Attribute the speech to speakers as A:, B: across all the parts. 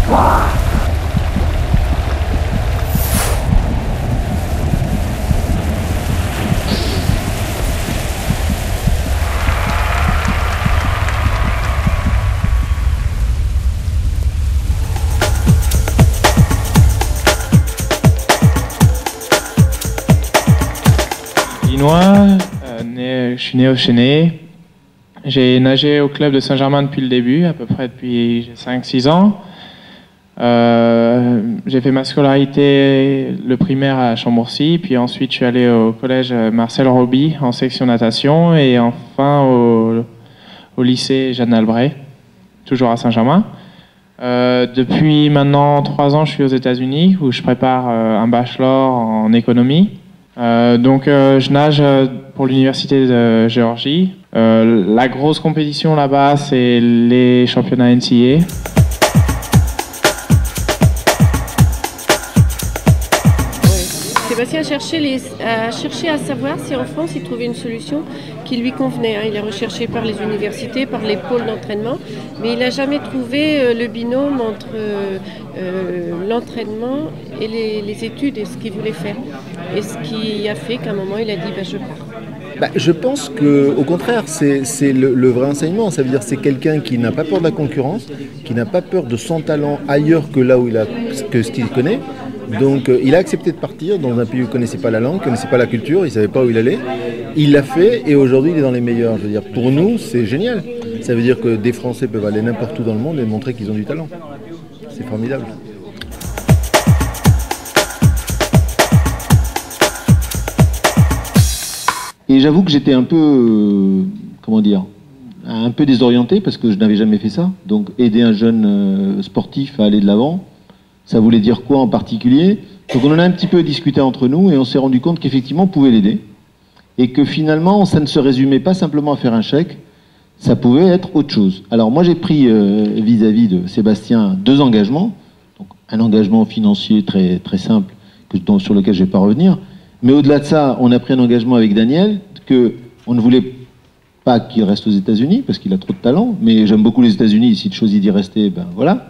A: Je suis né au Chesnay. J'ai nagé au club de Saint-Germain depuis le début, à peu près depuis 5-6 ans. J'ai fait ma scolarité, le primaire à Chambourcy, puis ensuite je suis allé au collège Marcel Roby en section natation et enfin au lycée Jeanne Albret, toujours à Saint-Germain. Depuis maintenant 3 ans, je suis aux États-Unis où je prépare un bachelor en économie. Je nage pour l'université de Géorgie. La grosse compétition là-bas, c'est les championnats NCAA.
B: Sébastien a cherché à savoir si en France il trouvait une solution qui lui convenait. Il a recherché par les universités, par les pôles d'entraînement, mais il n'a jamais trouvé le binôme entre l'entraînement et les études et ce qu'il voulait faire. Et ce qui a fait qu'à un moment il a dit je pars.
C: Je pense qu'au contraire, c'est le vrai enseignement. Ça veut dire que c'est quelqu'un qui n'a pas peur de la concurrence, qui n'a pas peur de son talent ailleurs que là où que ce qu'il connaît. Donc il a accepté de partir dans un pays où il ne connaissait pas la langue, ne connaissait pas la culture, il ne savait pas où il allait. Il l'a fait et aujourd'hui il est dans les meilleurs. Je veux dire, pour nous, c'est génial. Ça veut dire que des Français peuvent aller n'importe où dans le monde et montrer qu'ils ont du talent. C'est formidable.
D: Et j'avoue que j'étais un peu, un peu désorienté parce que je n'avais jamais fait ça. Donc aider un jeune sportif à aller de l'avant, ça voulait dire quoi en particulier? Donc on en a un petit peu discuté entre nous et on s'est rendu compte qu'effectivement on pouvait l'aider. Et que finalement ça ne se résumait pas simplement à faire un chèque, ça pouvait être autre chose. Alors moi j'ai pris vis-à-vis de Sébastien 2 engagements. Donc un engagement financier très, très simple sur lequel je ne vais pas revenir. Mais au-delà de ça, on a pris un engagement avec Daniel qu'on ne voulait pas qu'il reste aux États-Unis parce qu'il a trop de talent. Mais j'aime beaucoup les États-Unis, s'il choisit d'y rester, ben voilà.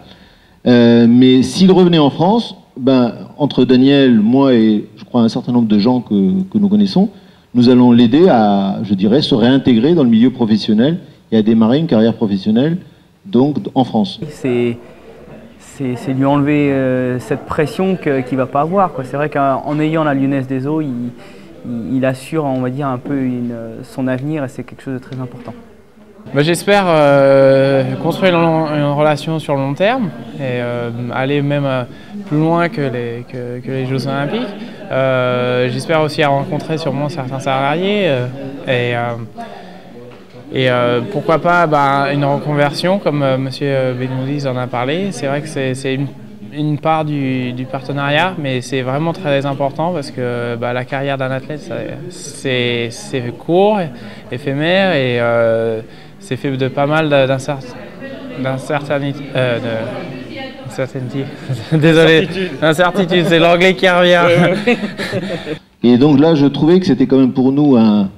D: Mais s'il revenait en France, entre Daniel, moi et je crois un certain nombre de gens que nous connaissons, nous allons l'aider à, je dirais, se réintégrer dans le milieu professionnel et à démarrer une carrière professionnelle donc en France.
E: C'est lui enlever cette pression qu'il ne va pas avoir. C'est vrai qu'en ayant la Lyonnaise des Eaux, il assure, on va dire, un peu son avenir et c'est quelque chose de très important.
A: J'espère construire une relation sur le long terme et aller même plus loin que les Jeux Olympiques. J'espère aussi rencontrer sûrement certains salariés et pourquoi pas une reconversion comme M. Benoudiz en a parlé. C'est vrai que c'est une part du partenariat, mais c'est vraiment très important parce que la carrière d'un athlète, c'est court, éphémère et c'est fait de pas mal d'incertitude. Désolé, d'incertitude, c'est l'anglais qui revient.
D: Et donc là, je trouvais que c'était quand même pour nous un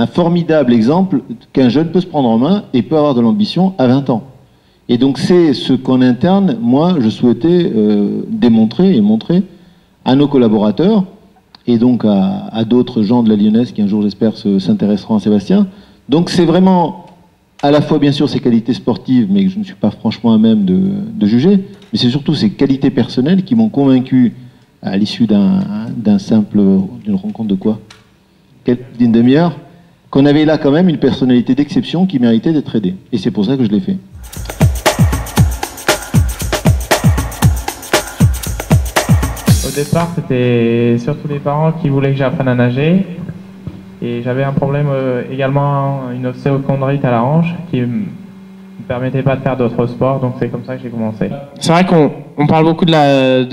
D: formidable exemple qu'un jeune peut se prendre en main et peut avoir de l'ambition à 20 ans. Et donc c'est ce qu'en interne, moi, je souhaitais démontrer et montrer à nos collaborateurs et donc à d'autres gens de la Lyonnaise qui un jour, j'espère, s'intéresseront à Sébastien. Donc c'est vraiment à la fois, bien sûr, ses qualités sportives, mais que je ne suis pas franchement à même de juger, mais c'est surtout ses qualités personnelles qui m'ont convaincu à l'issue d'une rencontre de quoi? D'une demi-heure, qu'on avait là quand même une personnalité d'exception qui méritait d'être aidée. Et c'est pour ça que je l'ai fait.
A: Au départ, c'était surtout les parents qui voulaient que j'apprenne à nager. Et j'avais un problème également, une ostéochondrite à la hanche qui ne me permettait pas de faire d'autres sports, donc c'est comme ça que j'ai commencé. C'est vrai qu'on parle beaucoup de la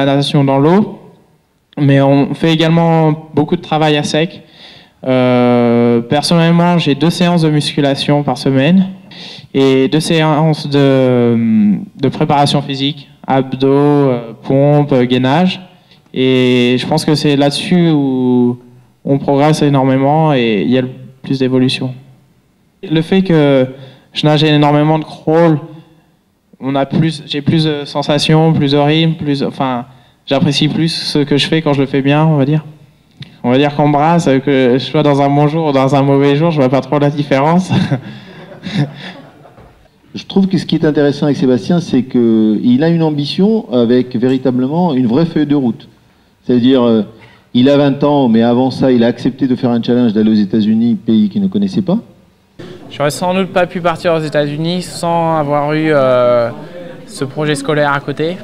A: natation dans l'eau, mais on fait également beaucoup de travail à sec. Personnellement, j'ai 2 séances de musculation par semaine et 2 séances de préparation physique, abdos, pompes, gainage. Et je pense que c'est là-dessus où on progresse énormément et il y a le plus d'évolution. Le fait que je nage énormément de crawl j'ai plus de sensations, plus de rythme, enfin, j'apprécie plus ce que je fais quand je le fais bien, on va dire. On va dire qu'en brasse, que je sois dans un bon jour ou dans un mauvais jour, je vois pas trop la différence.
D: Je trouve que ce qui est intéressant avec Sébastien, c'est qu'il a une ambition avec véritablement une vraie feuille de route. C'est-à-dire, il a 20 ans, mais avant ça, il a accepté de faire un challenge d'aller aux États-Unis, pays qu'il ne connaissait pas.
A: J'aurais sans doute pas pu partir aux États-Unis sans avoir eu ce projet scolaire à côté.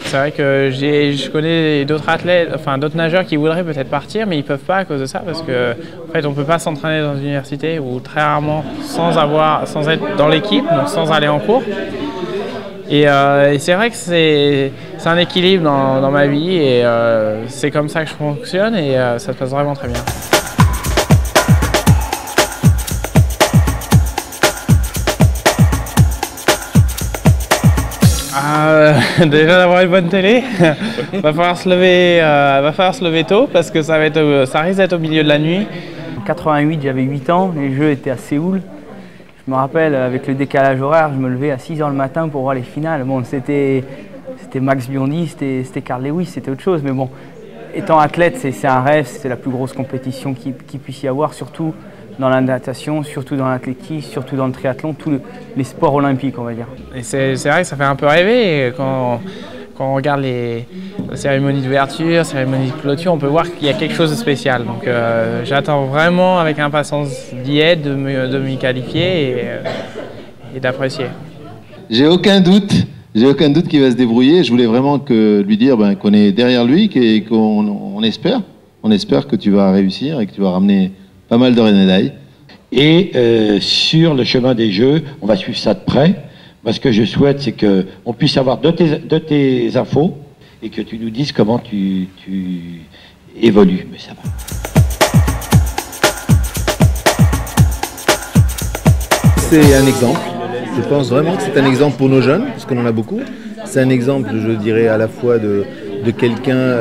A: C'est vrai que je connais d'autres athlètes, enfin d'autres nageurs qui voudraient peut-être partir, mais ils peuvent pas à cause de ça, parce que en fait, on peut pas s'entraîner dans une université ou très rarement sans être dans l'équipe, donc sans aller en cours. Et c'est vrai que c'est un équilibre dans ma vie et c'est comme ça que je fonctionne et ça se passe vraiment très bien. Déjà d'avoir une bonne télé, va falloir se lever tôt parce que ça risque d'être au milieu de la nuit.
E: En 88, j'avais 8 ans, les Jeux étaient à Séoul. Je me rappelle, avec le décalage horaire, je me levais à 6 h le matin pour voir les finales. Bon, c'était Max Biondi, c'était Carl Lewis, c'était autre chose. Mais bon, étant athlète, c'est un rêve, c'est la plus grosse compétition qu'il puisse y avoir, surtout dans la natation, surtout dans l'athlétisme, surtout dans le triathlon, tous les sports olympiques, on va dire.
A: Et c'est vrai que ça fait un peu rêver quand on regarde les cérémonies d'ouverture, cérémonies de clôture, on peut voir qu'il y a quelque chose de spécial. Donc j'attends vraiment avec impatience d'y être, de m'y qualifier et d'apprécier.
D: J'ai aucun doute qu'il va se débrouiller. Je voulais vraiment lui dire qu'on est derrière lui et qu'on espère que tu vas réussir et que tu vas ramener pas mal de médailles.
F: Et sur le chemin des Jeux, on va suivre ça de près. Moi, ce que je souhaite, c'est qu'on puisse avoir de tes infos et que tu nous dises comment tu évolues. Mais ça va.
C: C'est un exemple. Je pense vraiment que c'est un exemple pour nos jeunes, parce qu'on en a beaucoup. C'est un exemple, je dirais, à la fois de quelqu'un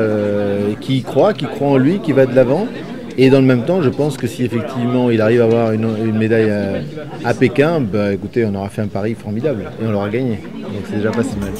C: qui y croit en lui, qui va de l'avant. Et dans le même temps, je pense que si effectivement il arrive à avoir une médaille à Pékin, écoutez, on aura fait un pari formidable et on l'aura gagné. Donc c'est déjà pas si mal.